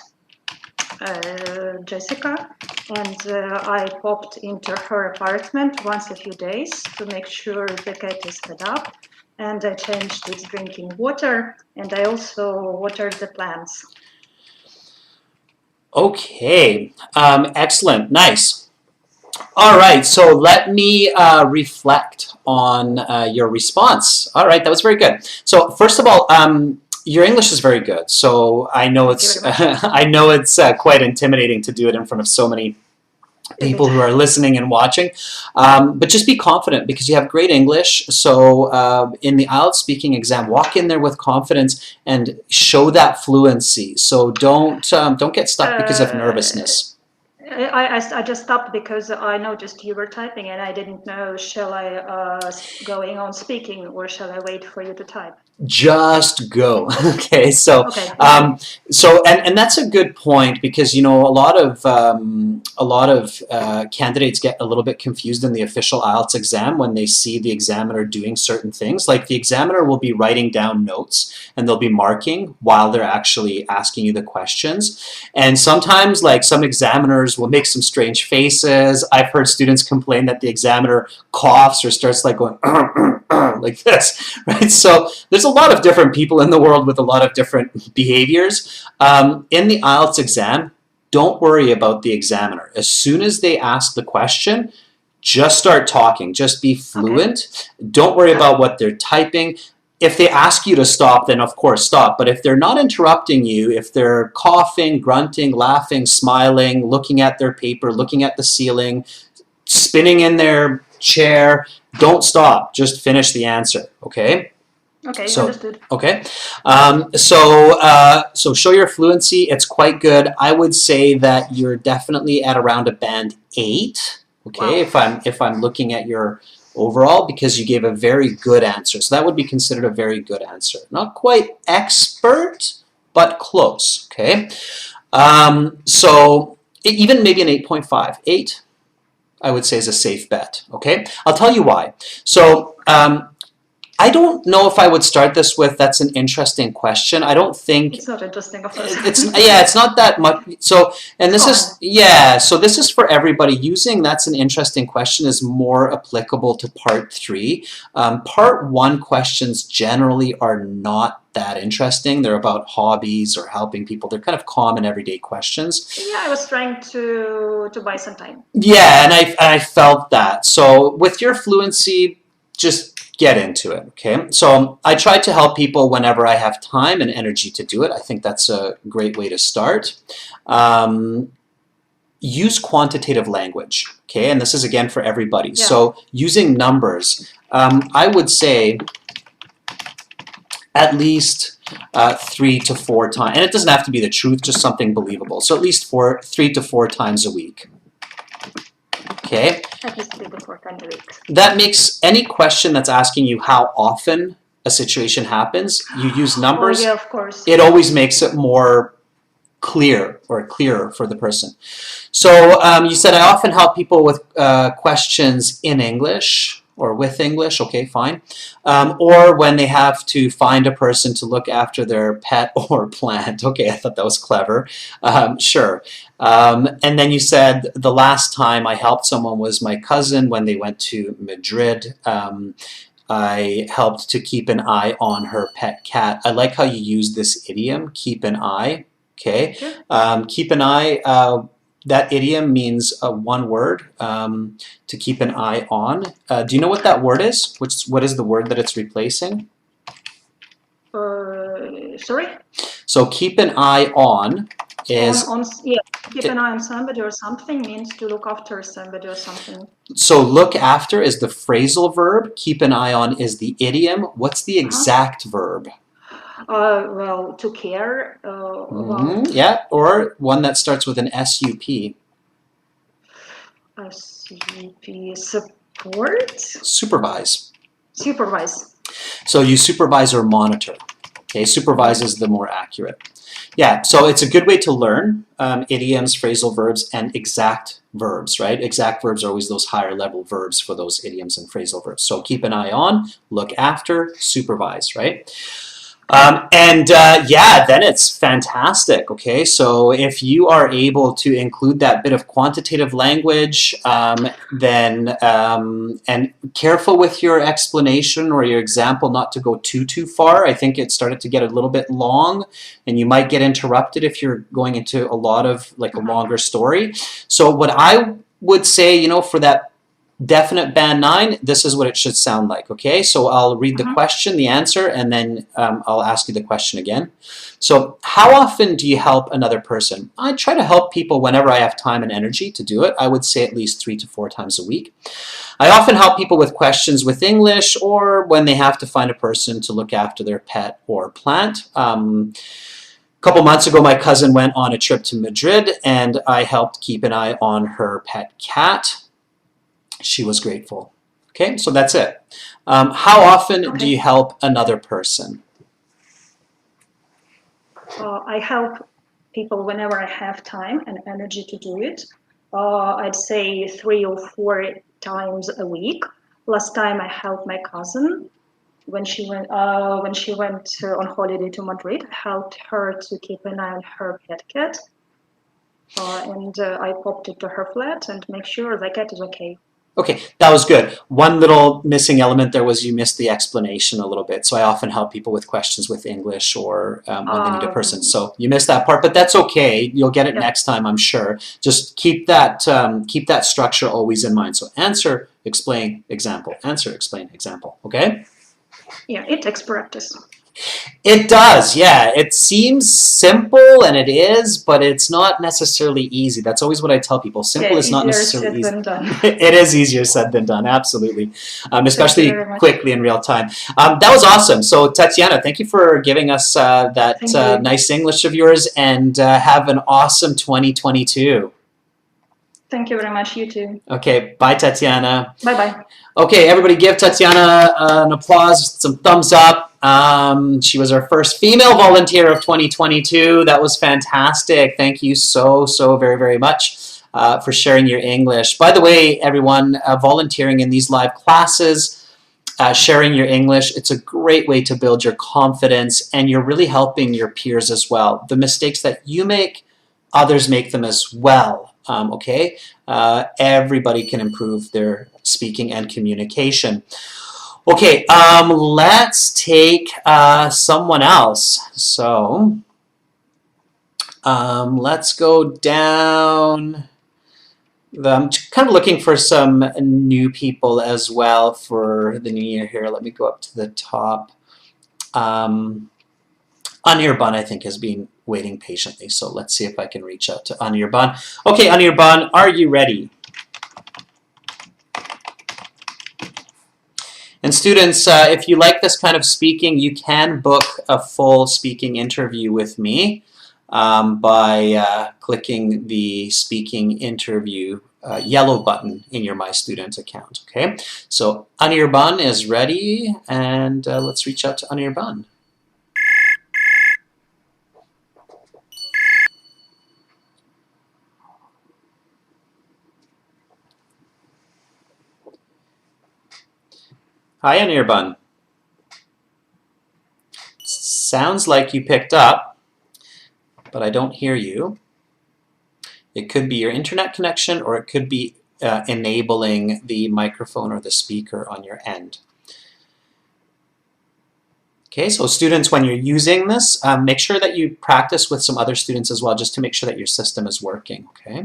Jessica, and I popped into her apartment once a few days to make sure the cat is fed up, and I changed its drinking water, and I also watered the plants. Okay, excellent, nice. All right, so let me reflect on your response. All right, that was very good. So first of all, your English is very good. So I know it's I know it's quite intimidating to do it in front of so many people who are listening and watching. But just be confident because you have great English. So in the IELTS speaking exam, walk in there with confidence and show that fluency. So don't get stuck because of nervousness. I just stopped because I noticed you were typing and I didn't know, shall I going on speaking or shall I wait for you to type? Just go. Okay, so Okay. And that's a good point because a lot of candidates get a little bit confused in the official IELTS exam when they see the examiner doing certain things. Like the examiner will be writing down notes and they'll be marking while they're actually asking you the questions. And sometimes, like, some examiners will make some strange faces. I've heard students complain that the examiner coughs or starts like going like this, right? So there's a lot of different people in the world with a lot of different behaviors. In the IELTS exam, don't worry about the examiner. As soon as they ask the question, just start talking. Just be fluent. Okay. Don't worry about what they're typing. If they ask you to stop, then of course stop. But if they're not interrupting you, if they're coughing, grunting, laughing, smiling, looking at their paper, looking at the ceiling, spinning in their chair, don't stop. Just finish the answer, okay? Okay, so, understood. Okay, so show your fluency. It's quite good. I would say that you're definitely at around a band 8. Okay, wow. if I'm looking at your overall, because you gave a very good answer. So that would be considered a very good answer. Not quite expert, but close. Okay, so even maybe an 8.5, 8. I would say is a safe bet. Okay, I'll tell you why. So I don't know if I would start this with that's an interesting question. I don't think it's not interesting. Of course. It's not that much. So this is for everybody. Using that's an interesting question is more applicable to part 3. Part 1 questions generally are not that interesting. They're about hobbies or helping people. They're kind of common everyday questions. Yeah, I was trying to buy some time. Yeah, and I felt that. So with your fluency, just get into it, okay? So I try to help people whenever I have time and energy to do it. I think that's a great way to start. Use quantitative language, okay? And this is, again, for everybody. Yeah. So using numbers, I would say at least 3 to 4 times. And it doesn't have to be the truth, just something believable. So at least 3 to 4 times a week. Okay. At least 3 to 4 times a week. That makes any question that's asking you how often a situation happens, you use numbers. Oh, yeah, of course. It always makes it more clear or clearer for the person. So you said I often help people with questions in English or with English, okay, fine. Or when they have to find a person to look after their pet or plant. Okay, I thought that was clever. Sure. And then you said the last time I helped someone was my cousin when they went to Madrid. I helped to keep an eye on her pet cat. I like how you use this idiom, keep an eye. Okay, keep an eye. That idiom means one word, to keep an eye on. Do you know what that word is? What is the word that it's replacing? Sorry? So keep an eye on is... keep an eye on somebody or something means to look after somebody or something. So look after is the phrasal verb. Keep an eye on is the idiom. What's the exact verb? Well, to care. Yeah, or one that starts with an SUP. SUP, support? Supervise. Supervise. So you supervise or monitor. Okay, supervise is the more accurate. Yeah, so it's a good way to learn idioms, phrasal verbs, and exact verbs, right? Exact verbs are always those higher level verbs for those idioms and phrasal verbs. So keep an eye on, look after, supervise, right? Yeah, then it's fantastic, okay? So if you are able to include that bit of quantitative language, then, and careful with your explanation or your example not to go too far. I think it started to get a little bit long, and you might get interrupted if you're going into a lot of, like, a longer story. So what I would say, for that definite band 9, this is what it should sound like, okay? So I'll read the question, the answer, and then I'll ask you the question again. So how often do you help another person? I try to help people whenever I have time and energy to do it. I would say at least 3 to 4 times a week. I often help people with questions with English or when they have to find a person to look after their pet or plant. A couple months ago, my cousin went on a trip to Madrid and I helped keep an eye on her pet cat. She was grateful. Okay, so that's it. How often do you help another person? I help people whenever I have time and energy to do it. I'd say 3 or 4 times a week. Last time I helped my cousin when she went on holiday to Madrid. I helped her to keep an eye on her pet cat, and I popped it to her flat and make sure the cat is okay. Okay, that was good. One little missing element there was you missed the explanation a little bit. So I often help people with questions with English or when they need a person. So you missed that part, but that's okay. You'll get it next time, I'm sure. Just keep that structure always in mind. So answer, explain, example. Answer, explain, example. Okay? Yeah, it takes practice. It does, yeah. It seems simple, and it is, but it's not necessarily easy. That's always what I tell people. Simple is not necessarily easy. It is easier said than done, absolutely. Especially quickly in real time. That was awesome. So, Tatiana, thank you for giving us that nice English of yours, and have an awesome 2022. Thank you very much. You too. Okay, bye, Tatiana. Bye-bye. Okay, everybody give Tatiana an applause, some thumbs up. She was our first female volunteer of 2022. That was fantastic. Thank you so very, very much for sharing your English. By the way, everyone, volunteering in these live classes, sharing your English, it's a great way to build your confidence, and you're really helping your peers as well. The mistakes that you make, others make them as well. Okay, everybody can improve their speaking and communication. Okay, let's take someone else. So let's go down. I'm kind of looking for some new people as well for the new year here. Let me go up to the top. Anirban, I think, has been waiting patiently. So let's see if I can reach out to Anirban. Okay, Anirban, are you ready? And students, if you like this kind of speaking, you can book a full speaking interview with me by clicking the speaking interview yellow button in your My Student account. Okay, so Anirban is ready, and let's reach out to Anirban. Hi, Anirban. Sounds like you picked up, but I don't hear you. It could be your internet connection, or it could be enabling the microphone or the speaker on your end. Okay, so students, when you're using this, make sure that you practice with some other students as well, just to make sure that your system is working, okay?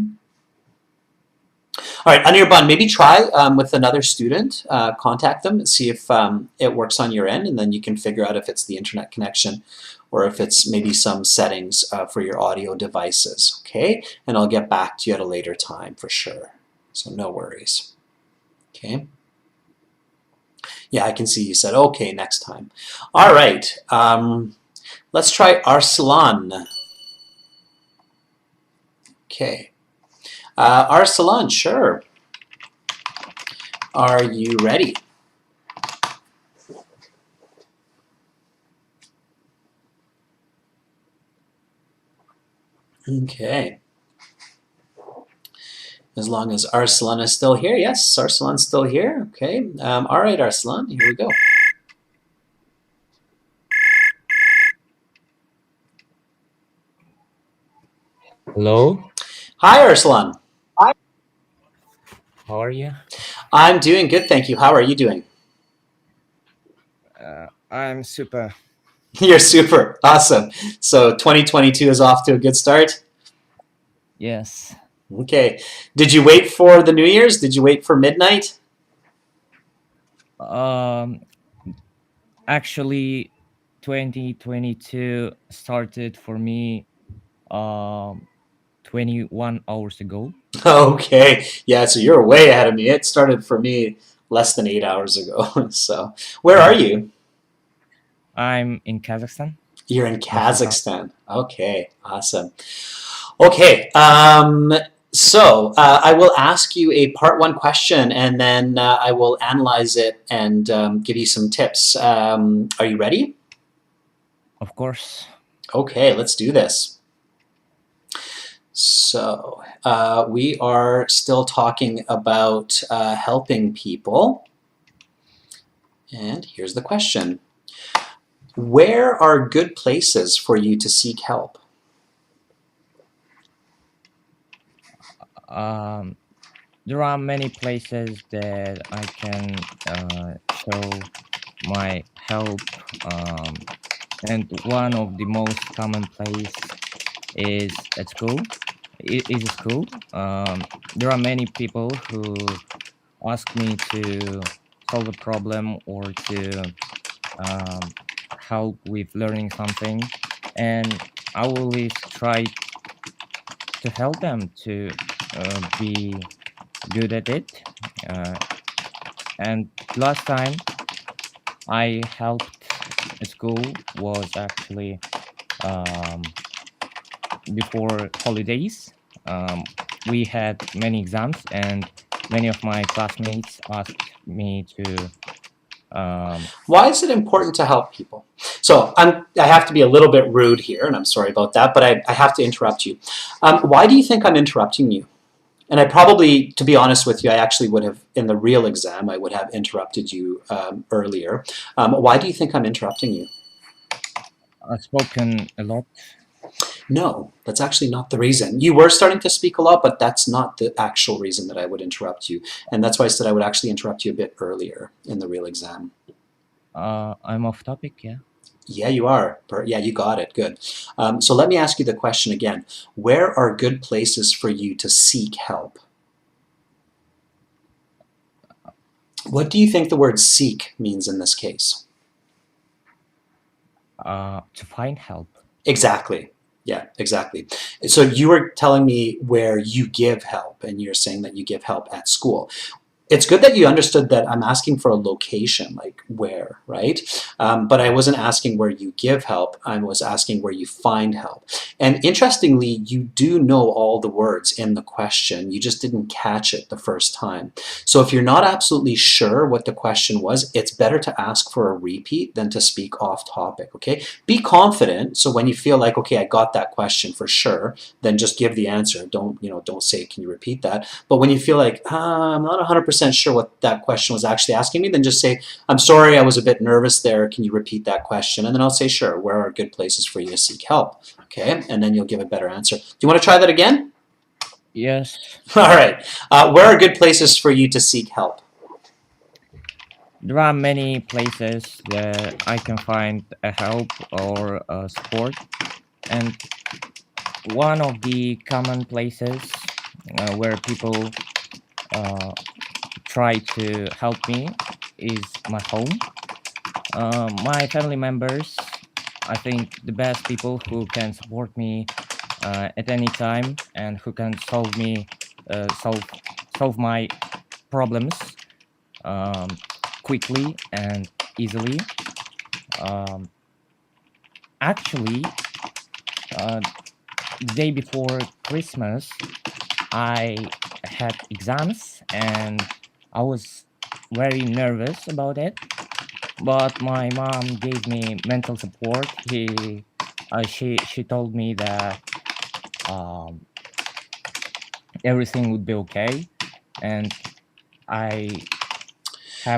All right, Anirban, maybe try with another student, contact them, and see if it works on your end, and then you can figure out if it's the internet connection or if it's maybe some settings for your audio devices, okay? And I'll get back to you at a later time for sure, so no worries, okay? Yeah, I can see you said, okay, next time. All right, let's try Arslan. Okay. Arslan, sure. Are you ready? Okay. As long as Arslan is still here. Yes, Arslan's still here. Okay. All right, Arslan, here we go. Hello. Hi, Arslan. How are you? I'm doing good, thank you. How are you doing? I'm super. You're super. Awesome. So 2022 is off to a good start? Yes. Okay. Did you wait for the New Year's? Did you wait for midnight? Um, Actually, 2022 started for me 21 hours ago. Okay, yeah, so you're way ahead of me. It started for me less than 8 hours ago. So, where are you? I'm in Kazakhstan, You're in Nursultan. Kazakhstan. Okay, awesome. Okay, so I will ask you a part one question, and then I will analyze it and give you some tips. Are you ready? Of course. Okay, let's do this. So we are still talking about helping people. And here's the question. Where are good places for you to seek help? There are many places that I can show my help, and one of the most common place is at school. It is a school. There are many people who ask me to solve a problem or to um, help with learning something, and I always try to help them to be good at it. Uh, and last time I helped at school was actually um, before holidays. We had many exams, and many of my classmates asked me to. Um, Why is it important to help people? So I have to be a little bit rude here, and I'm sorry about that, but I have to interrupt you. Why do you think I'm interrupting you? And I probably, to be honest with you, I actually would have, in the real exam, I would have interrupted you earlier. Why do you think I'm interrupting you? I've spoken a lot. No, that's actually not the reason. You were starting to speak a lot, but that's not the actual reason that I would interrupt you. And that's why I said I would actually interrupt you a bit earlier in the real exam. I'm off topic, yeah. Yeah, you are. Yeah, you got it. Good. So let me ask you the question again. Where are good places for you to seek help? What do you think the word seek means in this case? To find help. Exactly. Yeah, exactly. So you were telling me where you give help, and you're saying that you give help at school. It's good that you understood that I'm asking for a location, like where, right? But I wasn't asking where you give help. I was asking where you find help. And interestingly, you do know all the words in the question. You just didn't catch it the first time. So if you're not absolutely sure what the question was, it's better to ask for a repeat than to speak off topic, okay? Be confident. So when you feel like, okay, I got that question for sure, then just give the answer. Don't say, can you repeat that? But when you feel like, I'm not 100% sure what that question was actually asking me, then just say, I'm sorry, I was a bit nervous there. Can you repeat that question? And then I'll say, sure, where are good places for you to seek help? Okay, and then you'll give a better answer. Do you want to try that again? Yes, All right. Where are good places for you to seek help? there are many places that I can find a help or a support, and one of the common places where people uh, try to help me is my home. My family members, I think the best people who can support me at any time and who can uh, solve solve my problems um, quickly and easily. Um, Actually, uh, the day before Christmas, I had exams and I was very nervous about it. But my mom gave me mental support. She told me that um, everything would be okay, and I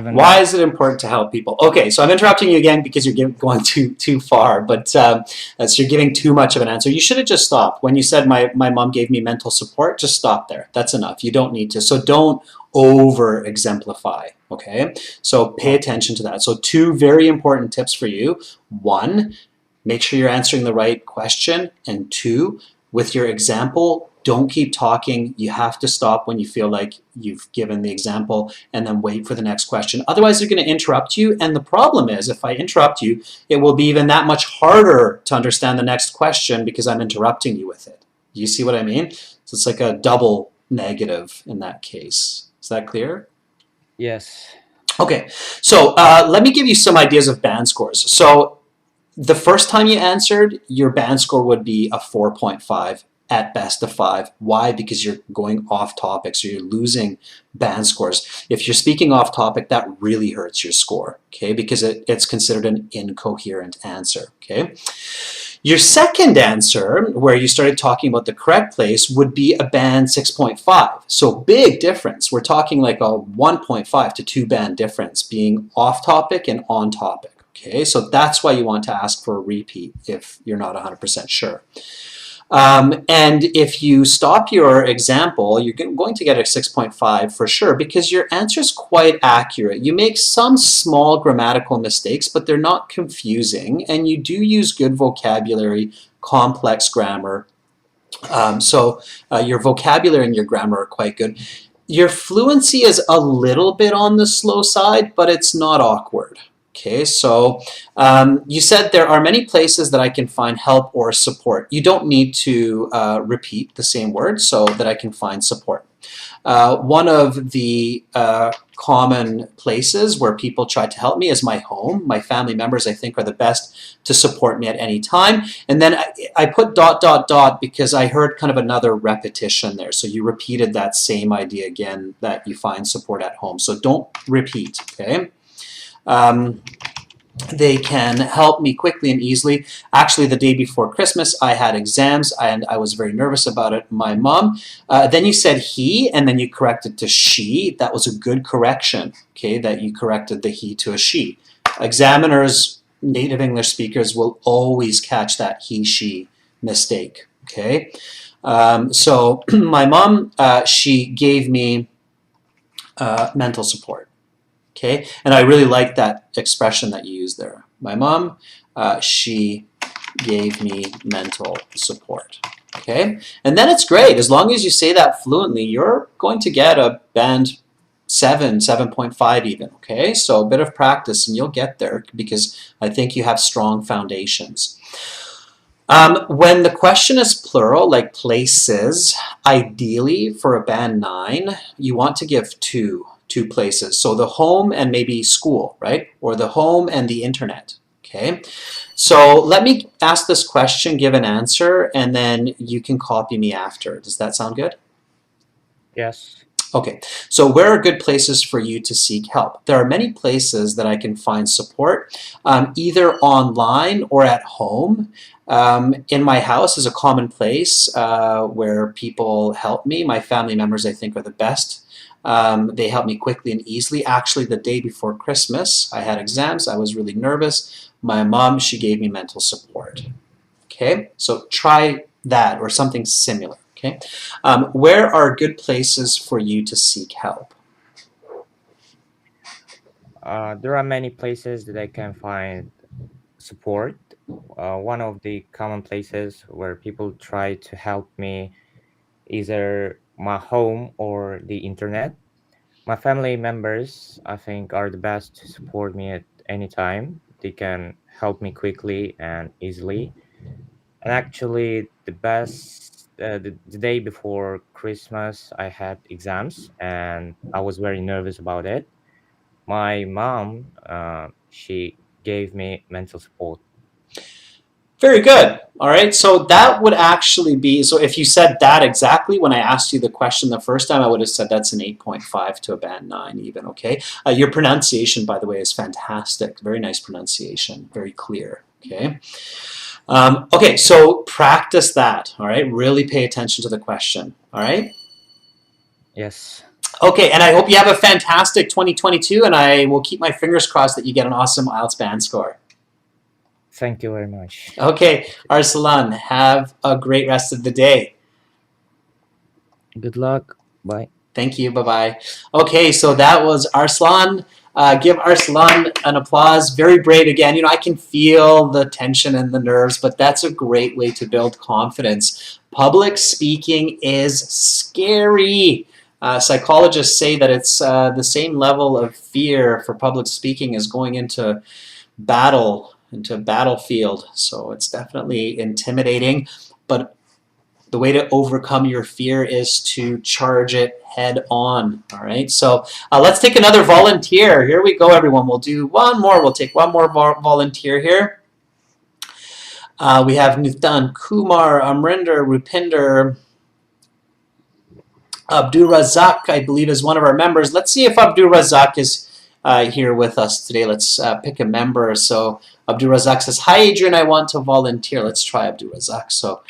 Why haven't. is it important to help people? Okay, so I'm interrupting you again because you're going too far, but so you're giving too much of an answer. You should have just stopped. When you said my mom gave me mental support, just stop there. That's enough. You don't need to. So don't over exemplify, okay? So pay Okay. attention to that. So two very important tips for you. One, make sure you're answering the right question. And two, with your example, Don't keep talking. You have to stop when you feel like you've given the example and then wait for the next question. Otherwise, they're going to interrupt you. And the problem is, if I interrupt you, it will be even that much harder to understand the next question because I'm interrupting you with it. Do you see what I mean? So it's like a double negative in that case. Is that clear? Yes. Okay, so let me give you some ideas of band scores. So the first time you answered, your band score would be a 4.5 at best of 5. Why? Because you're going off topic, so you're losing band scores. If you're speaking off topic, that really hurts your score, okay? Because it's considered an incoherent answer, okay? Your second answer, where you started talking about the correct place, would be a band 6.5. So big difference. We're talking like a 1.5 to 2 band difference being off topic and on topic. Okay, so that's why you want to ask for a repeat if you're not 100% sure. And if you stop your example, you're going to get a 6.5 for sure because your answer is quite accurate. You make some small grammatical mistakes, but they're not confusing, and you do use good vocabulary, complex grammar. So your vocabulary and your grammar are quite good. Your fluency is a little bit on the slow side, but it's not awkward. Okay, so you said there are many places that I can find help or support. You don't need to repeat the same word so that I can find support. One of the common places where people try to help me is my home. My family members, I think, are the best to support me at any time. And then I put ... because I heard kind of another repetition there. So you repeated that same idea again, that you find support at home. So don't repeat, okay? They can help me quickly and easily. Actually, the day before Christmas, I had exams and I was very nervous about it. My mom, then you said he, and then you corrected to she. That was a good correction, okay, that you corrected the he to a she. Examiners, native English speakers will always catch that he, she mistake, okay? So my mom, she gave me mental support. Okay, and I really like that expression that you used there. My mom, she gave me mental support. Okay, and then it's great. As long as you say that fluently, you're going to get a band 7, 7.5 even. Okay, so a bit of practice and you'll get there because I think you have strong foundations. When the question is plural, like places, ideally for a band 9, you want to give two places. So the home and maybe school, right? Or the home and the internet, okay? So let me ask this question, give an answer, and then you can copy me after. Does that sound good? Yes. Okay, so where are good places for you to seek help? There are many places that I can find support, either online or at home. In my house is a common place where people help me. My family members, I think, are the best. They helped me quickly and easily. Actually, the day before Christmas, I had exams. I was really nervous. My mom, she gave me mental support. Okay, so try that or something similar. Okay, where are good places for you to seek help? There are many places that I can find support. One of the common places where people try to help me either my home or the internet. My family members, I think, are the best to support me at any time. They can help me quickly and easily. And actually, the day before Christmas, I had exams and I was very nervous about it. My mom, she gave me mental support. Very good. All right, so that would actually be, so if you said that exactly when I asked you the question the first time, I would have said that's an 8.5 to a band 9 even, okay? Your pronunciation, by the way, is fantastic. Very nice pronunciation, very clear, okay? Okay, so practice that, all right? Really pay attention to the question, all right? Yes. Okay, and I hope you have a fantastic 2022, and I will keep my fingers crossed that you get an awesome IELTS band score. Thank you very much. Okay, Arslan, have a great rest of the day. Good luck. Bye. Thank you, bye-bye. Okay, so that was Arslan. Give Arslan an applause. Very brave again. You know, I can feel the tension and the nerves, but that's a great way to build confidence Public speaking is scary. Psychologists say that it's the same level of fear for public speaking as going into battle, into a battlefield. So it's definitely intimidating, but the way to overcome your fear is to charge it head on. All right, so let's take another volunteer. Here we go, everyone. We'll do one more. We'll take one more volunteer here. We have Nutan, Kumar, Amrinder, Rupinder, Abdur Razak, I believe, is one of our members. Let's see if Abdur Razak is here with us today. Let's pick a member. So Abdur Razak says, "Hi, Adrian, I want to volunteer." Let's try Abdur Razak. So,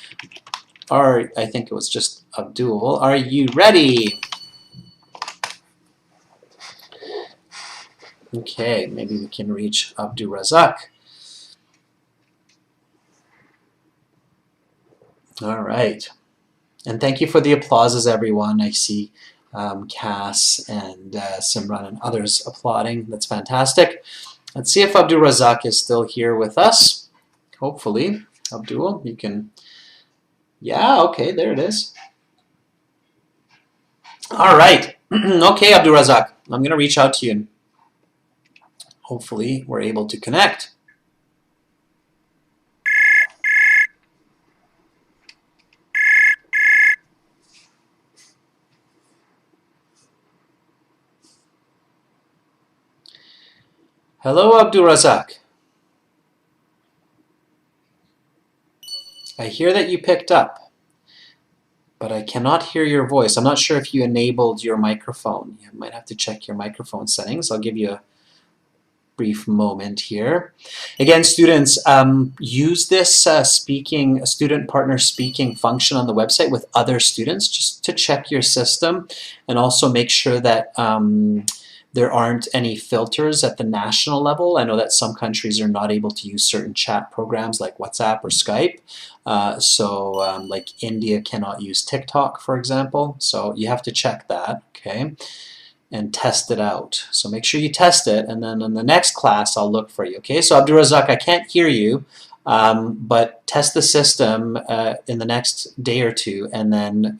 I think it was just Abdul. Are you ready? Okay, maybe we can reach Abdur Razak. All right. And thank you for the applauses, everyone. I see Cass and Simran and others applauding. That's fantastic. Let's see if Abdur Razak is still here with us. Hopefully. Abdul, you can... Yeah, okay, there it is. All right. Okay, Abdur Razak, I'm going to reach out to you and hopefully we're able to connect. Hello, Abdur Razak. I hear that you picked up, but I cannot hear your voice. I'm not sure if you enabled your microphone. You might have to check your microphone settings. I'll give you a brief moment here. Again, students, use this student partner speaking function on the website with other students just to check your system and also make sure that there aren't any filters at the national level. I know that some countries are not able to use certain chat programs like WhatsApp or Skype. Like India cannot use TikTok, for example. So you have to check that, okay, and test it out. So make sure you test it, and then in the next class, I'll look for you, okay? So Abdur Razak, I can't hear you, but test the system in the next day or two, and then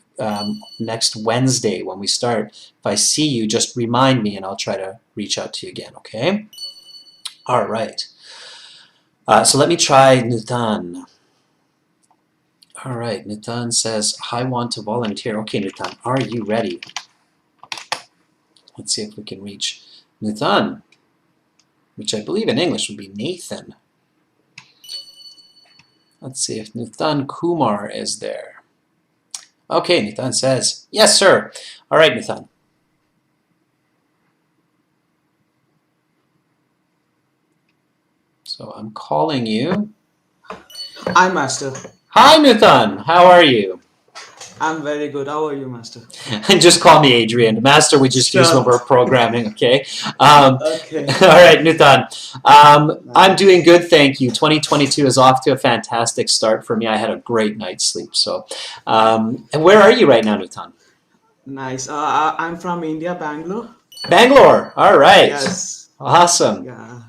next Wednesday when we start, if I see you, just remind me and I'll try to reach out to you again, okay? All right. So let me try Nutan. All right, Nutan says, I want to volunteer. Okay, Nutan, are you ready? Let's see if we can reach Nutan, which I believe in English would be Nathan. Let's see if Nutan Kumar is there. Okay, Nutan says, yes, sir. All right, Nutan. So I'm calling you. Hi, Master. Hi, Nutan. How are you? I'm very good. How are you, Master? And just call me Adrian. Master, we just use some of our programming, okay? Okay. All right, Nutan. I'm doing good, thank you. 2022 is off to a fantastic start for me. I had a great night's sleep. So, and where are you right now, Nutan? Nice. I'm from India, Bangalore. Bangalore. All right. Yes. Awesome. Yeah.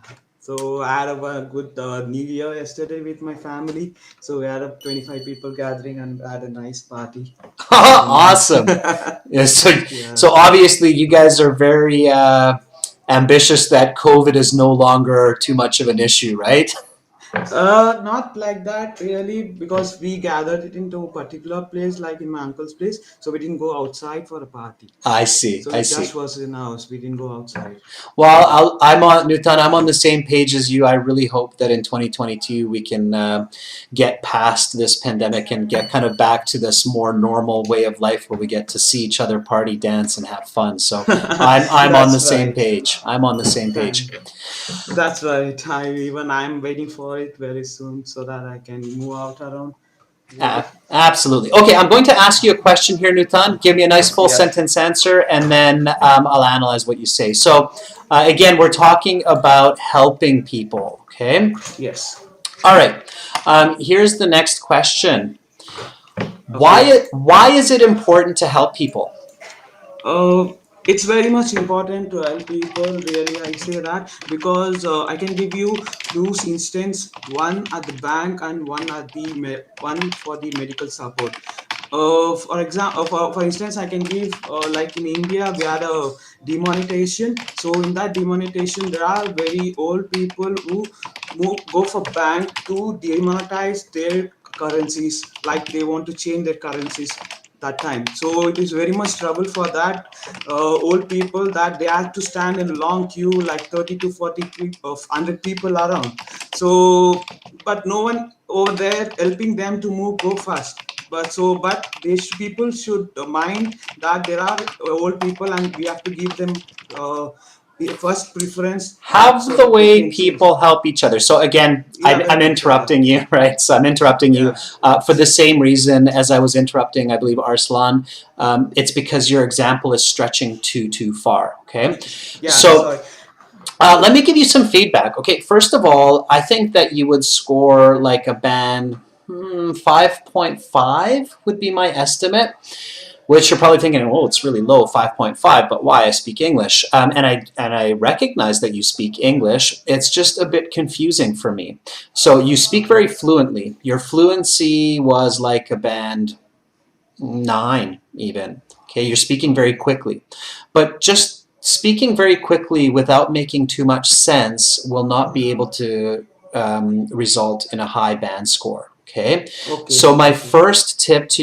So I had a good New Year yesterday with my family. So we had 25 people gathering and had a nice party. Awesome. Yeah, so obviously you guys are very ambitious that COVID is no longer too much of an issue, right? Not like that really, because we gathered it into a particular place, like in my uncle's place. So we didn't go outside for a party. I see. So I it see. just was in house. We didn't go outside. Well, Nutan, I'm on the same page as you. I really hope that in 2022 we can get past this pandemic and get kind of back to this more normal way of life where we get to see each other party, dance, and have fun. So I'm on the same page. I'm on the same page. That's right. I'm waiting for it very soon so that I can move out around. Absolutely. Okay, I'm going to ask you a question here, Nutan. Give me a nice full sentence answer, and then I'll analyze what you say. So, again, we're talking about helping people, okay? Yes. All right. Here's the next question. Why is it important to help people? It's very much important to help people, really. I say that because I can give you two instances, one at the bank and one for the medical support. For instance, I can give like in India we had a demonetization. So in that demonetization, there are very old people who go for bank to demonetize their currencies, like they want to change their currencies that time. So it is very much trouble for that old people, that they have to stand in a long queue, like 30 to 40 of 100 people around. So but no one over there helping them to go fast. But these people should mind that there are old people and we have to give them first preference, that Have so the that they way can change. people help each other. So again, Yeah, I'm help each other. interrupting you, right? So I'm interrupting you Yeah. for the same reason as I was interrupting, I believe, Arslan. It's because your example is stretching too far. Okay, Yeah, so sorry. let me give you some feedback. Okay, first of all, I think that you would score like a band 5.5 would be my estimate. Which you're probably thinking, well, it's really low, 5.5, but why? I speak English. And I recognize that you speak English. It's just a bit confusing for me. So you speak very fluently. Your fluency was like a band 9 even. Okay, you're speaking very quickly. But just speaking very quickly without making too much sense will not be able to result in a high band score. Okay, Okay. so my first tip to